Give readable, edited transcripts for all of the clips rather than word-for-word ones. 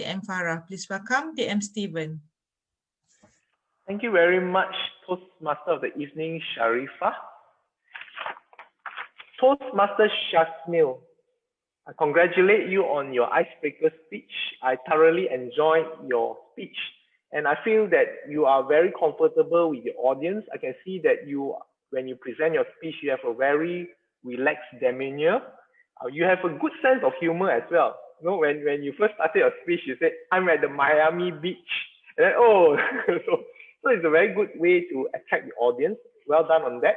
TM Farah. Please welcome TM Stephen. Thank you very much, Toastmaster of the evening, Sharifah. Toastmaster Shasmil, I congratulate you on your icebreaker speech. I thoroughly enjoyed your speech, and I feel that you are very comfortable with the audience. I can see that when you present your speech, you have a very relaxed demeanor. You have a good sense of humor as well. You know, when you first started your speech, you said, "I'm at the Miami beach," and then, oh, so it's a very good way to attract the audience. Well done on that.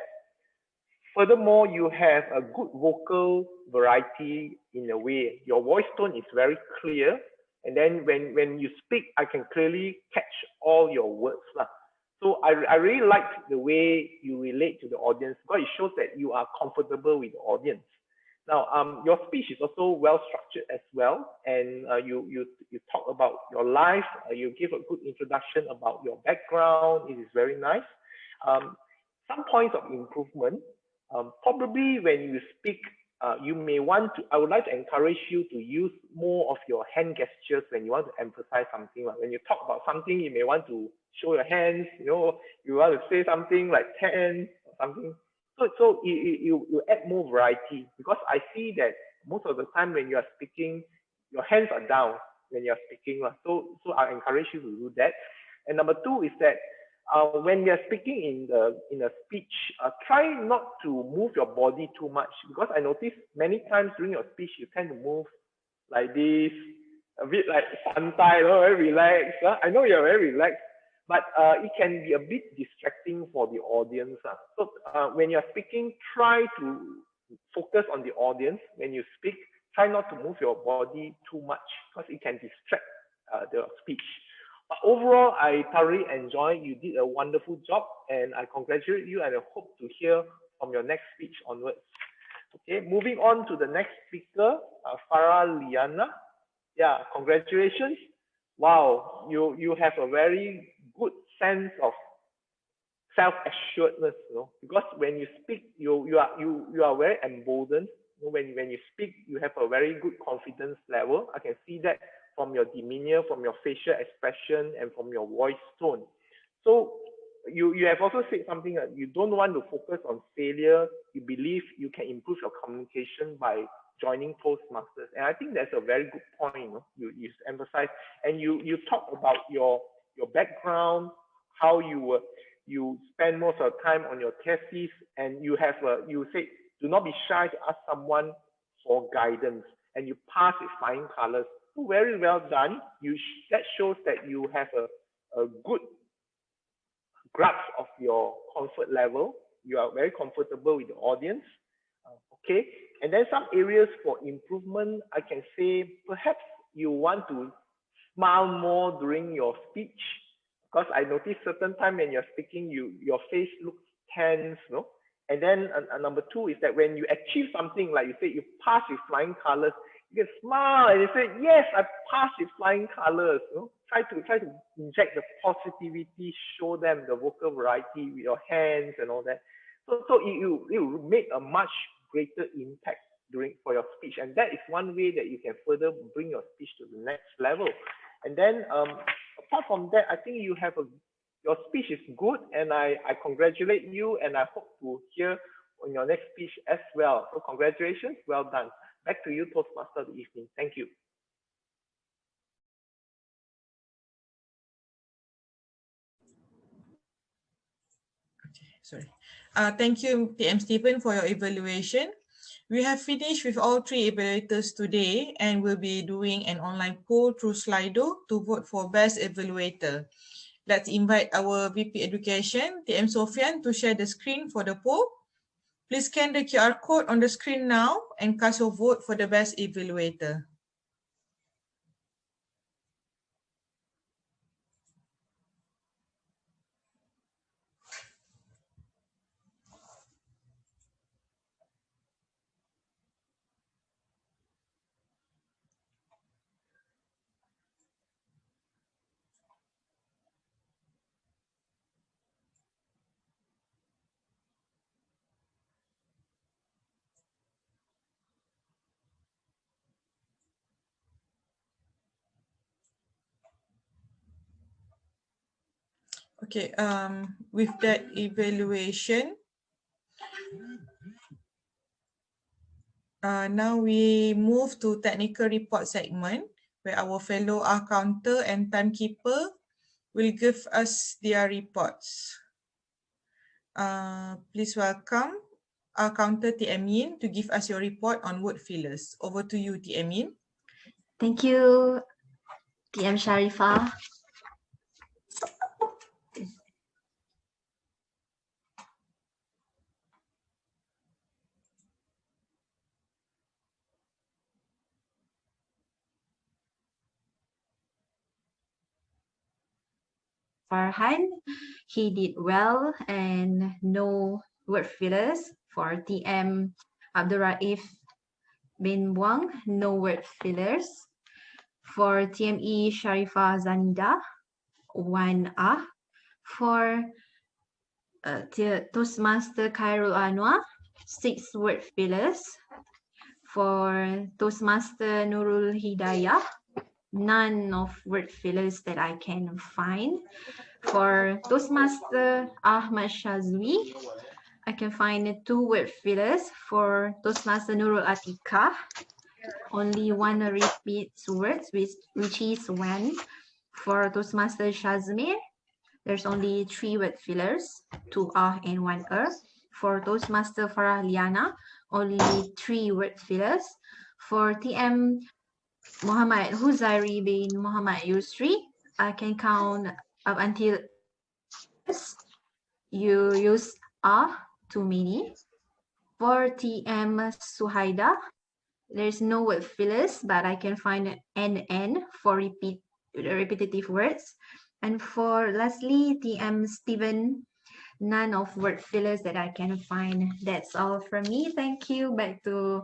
Furthermore, you have a good vocal variety in a way. Your voice tone is very clear. And then when you speak, I can clearly catch all your words. So I really like the way you relate to the audience, because it shows that you are comfortable with the audience. Now, your speech is also well structured as well. And you talk about your life. You give a good introduction about your background. It is very nice. Some points of improvement. Probably when you speak, you may want to, I would like to encourage you to use more of your hand gestures when you want to emphasize something. Like when you talk about something, you may want to show your hands, you want to say something like 10 or something. So you add more variety, because I see that most of the time when you are speaking, your hands are down when you are speaking. So I encourage you to do that. And number two is that when you're speaking in a speech, try not to move your body too much, because I noticed many times during your speech you tend to move like this, a bit like santai, very relaxed. I know you're very relaxed, but it can be a bit distracting for the audience. So when you're speaking, try to focus on the audience. When you speak, try not to move your body too much, because it can distract the speech. But overall, I thoroughly enjoyed. You did a wonderful job, and I congratulate you, and I hope to hear from your next speech onwards. Okay, moving on to the next speaker, Farah Liana. Yeah, congratulations. Wow, you have a very good sense of self-assuredness, because when you speak, you are very emboldened. When you speak, you have a very good confidence level. I can see that from your demeanor, from your facial expression, and from your voice tone. So you have also said something that you don't want to focus on failure. You believe you can improve your communication by joining Toastmasters. And I think that's a very good point. You emphasize, and you talk about your background, how you spend most of the time on your thesis, and you say, do not be shy to ask someone for guidance, and you pass with flying colors. So very well done. That shows that you have a good grasp of your comfort level. You are very comfortable with the audience. Okay. And then some areas for improvement, I can say perhaps you want to smile more during your speech, because I notice certain time when you're speaking, your face looks tense, And then number two is that when you achieve something, like you say, you pass with flying colors, you can smile and you say, yes, I passed with flying colors. Try to inject the positivity, show them the vocal variety with your hands and all that. So you will make a much greater impact for your speech, and that is one way that you can further bring your speech to the next level. And then apart from that, I think you have your speech is good, and I congratulate you, and I hope to hear on your next speech as well. So congratulations, well done. Back to you, Toastmaster of the evening. Thank you. Sorry. Thank you, TM Stephen, for your evaluation. We have finished with all three evaluators today, and we'll be doing an online poll through Slido to vote for best evaluator. Let's invite our VP Education, TM Sofian, to share the screen for the poll. Please scan the QR code on the screen now and cast your vote for the best evaluator. Okay, with that evaluation, now we move to technical report segment where our fellow counter and timekeeper will give us their reports. Please welcome our counter TM Yin to give us your report on word fillers. Over to you, TM Yin. Thank you, TM Sharifah. Farhan, he did well and no word fillers. For TM Abdurraif bin Wang, no word fillers. For TME Sharifah Zanida, 1A. For Toastmaster Khairul Anwar, 6 word fillers. For Toastmaster Nurul Hidayah, none of word fillers that I can find. For Toastmaster Ahmad Shazwi, I can find 2 word fillers. For Toastmaster Nurul Atika, only 1 repeats words, which is when. For Toastmaster Shazmir, there's only 3 word fillers, 2 and 1 For Toastmaster Farah Liana, only 3 word fillers. For TM Muhammad Huzairi bin Muhammad Yusri, I can count up until you use too many. For TM Suhaida, there's no word fillers, but I can find N for repetitive words. And for lastly, TM Steven, none of word fillers that I can find. That's all from me. Thank you. Back to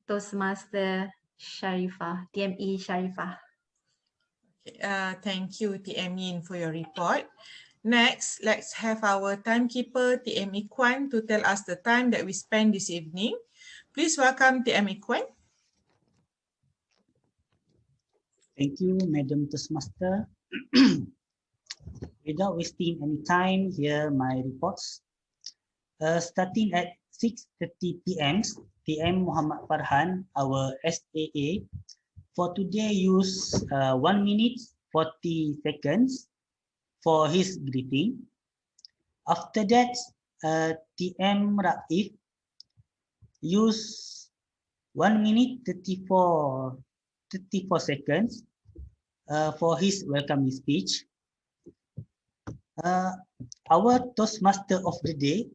Toastmaster Sharifah, TME Sharifah. Thank you, TM Yin, for your report. Next, let's have our timekeeper, TM Ikwan, to tell us the time that we spent this evening. Please welcome TM Ikwan. Thank you, Madam Toastmaster. Without wasting any time, here my reports. Starting at 6:30 p.m., TM Muhammad Farhan, our SAA, for today use 1 minute 40 seconds for his greeting. After that, TM Raif use 1 minute 34 seconds for his welcoming speech. Our Toastmaster of the day,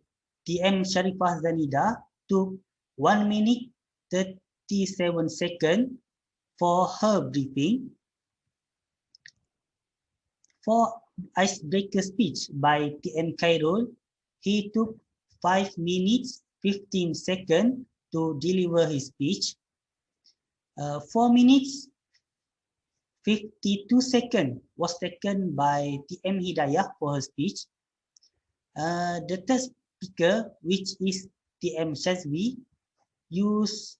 TM Sharifah Zanida, took 1 minute 37 seconds for her briefing. For icebreaker speech by TM Khairul, he took 5 minutes 15 seconds to deliver his speech. 4 minutes 52 seconds was taken by TM Hidayah for her speech. The third speaker, which is TM Shazwi, used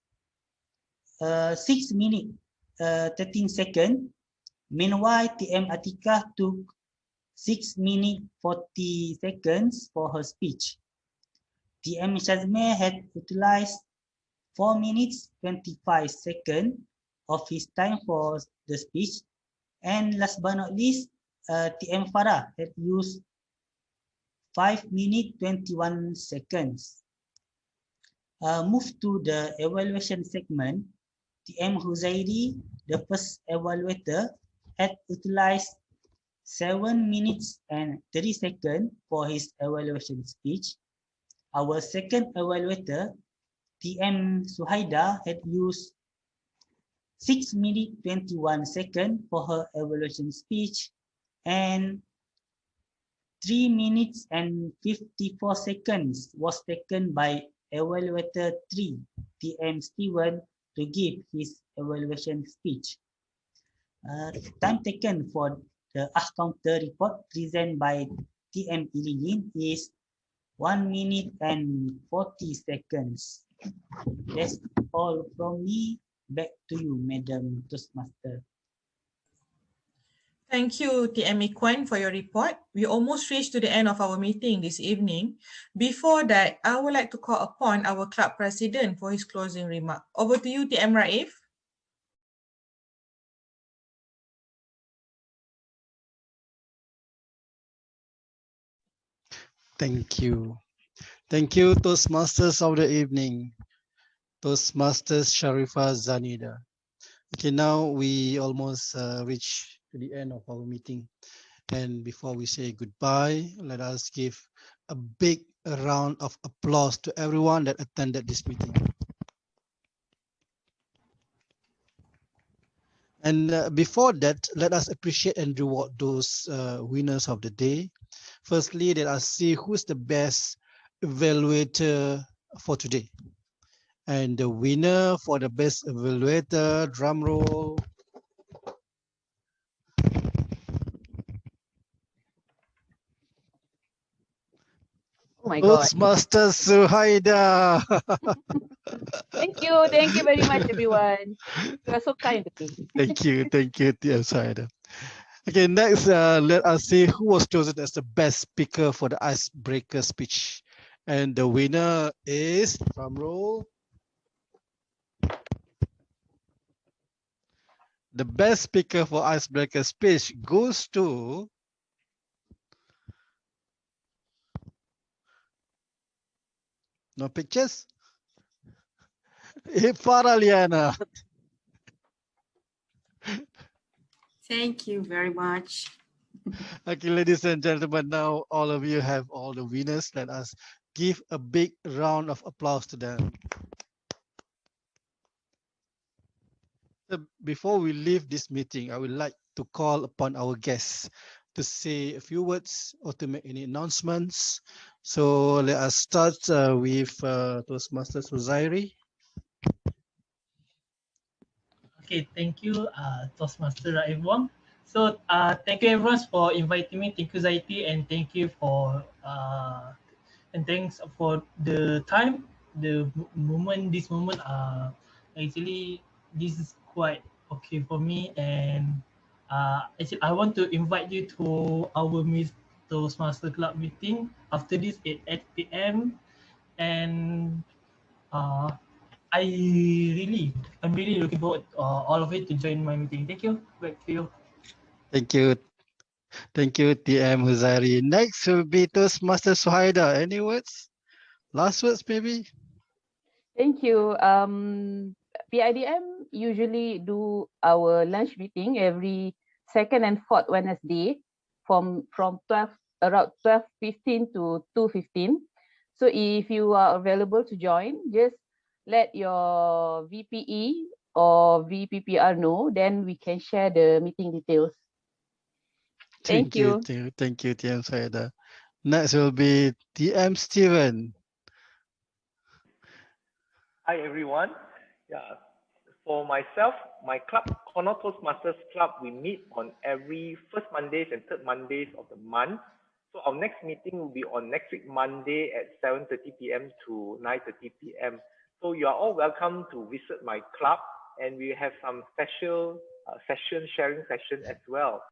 6 minutes 13 seconds. Meanwhile, TM Atika took 6 minutes 40 seconds for her speech. TM Shazmi had utilized 4 minutes 25 seconds of his time for the speech. And last but not least, TM Farah had used 5 minutes 21 seconds. Move to the evaluation segment. TM Huzairi, the first evaluator, had utilized 7 minutes and 30 seconds for his evaluation speech. Our second evaluator, TM Suhaida, had used 6 minutes 21 seconds for her evaluation speech and 3 minutes and 54 seconds was taken by evaluator 3, TM Steven, to give his evaluation speech. Time taken for the counter report presented by TM Ililin is 1 minute and 40 seconds. That's all from me. Back to you, Madam Toastmaster. Thank you, TM Kwan, for your report. We almost reached to the end of our meeting this evening. Before that, I would like to call upon our club president for his closing remark. Over to you, TM Raif. Thank you. Thank you, Toastmasters of the evening. Toastmasters Sharifa Zanida. Okay, now we almost reach to the end of our meeting. And before we say goodbye, let us give a big round of applause to everyone that attended this meeting. And before that, let us appreciate and reward those winners of the day. Firstly, let us see who's the best evaluator for today. And the winner for the best evaluator, drum roll. Oh my God. Toastmaster Suhaida. Thank you very much, everyone. You are so kind to me. Thank you, dear Suhaida. Okay, next, let us see who was chosen as the best speaker for the icebreaker speech. And the winner is, drum roll. The best speaker for icebreaker speech goes to no pictures. Faraliana. Thank you very much. Okay, ladies and gentlemen, now all of you have all the winners. Let us give a big round of applause to them. So before we leave this meeting, I would like to call upon our guests to say a few words or to make any announcements. So let us start with Toastmasters Rosairi. Okay, thank you, Toastmaster everyone. So thank you everyone for inviting me. Thank you, Zaiti, and thank you for and thanks for the time, the moment. This moment, actually, this is quite okay for me. And actually, I want to invite you to our Toastmaster Club meeting after this at 8 p.m. And uh, I'm really looking forward all of it to join my meeting. Thank you. Back to you. Thank you. Thank you, TM Huzairi. Next will be Toastmaster Suhaida. Any words? Last words, maybe? Thank you. PIDM usually do our lunch meeting every second and fourth Wednesday from 12 around 12:15 to 2:15. So if you are available to join, just let your VPE or VPPR know, then we can share the meeting details. Thank you. Thank you, TM Suhaida. Next will be TM Steven. Hi everyone. Yeah. For myself, my club, Cornell Toastmasters Club, we meet on every first Mondays and third Mondays of the month. So our next meeting will be on next week Monday at 7:30 p.m. to 9:30 p.m. So you are all welcome to visit my club, and we have some special sharing session as well.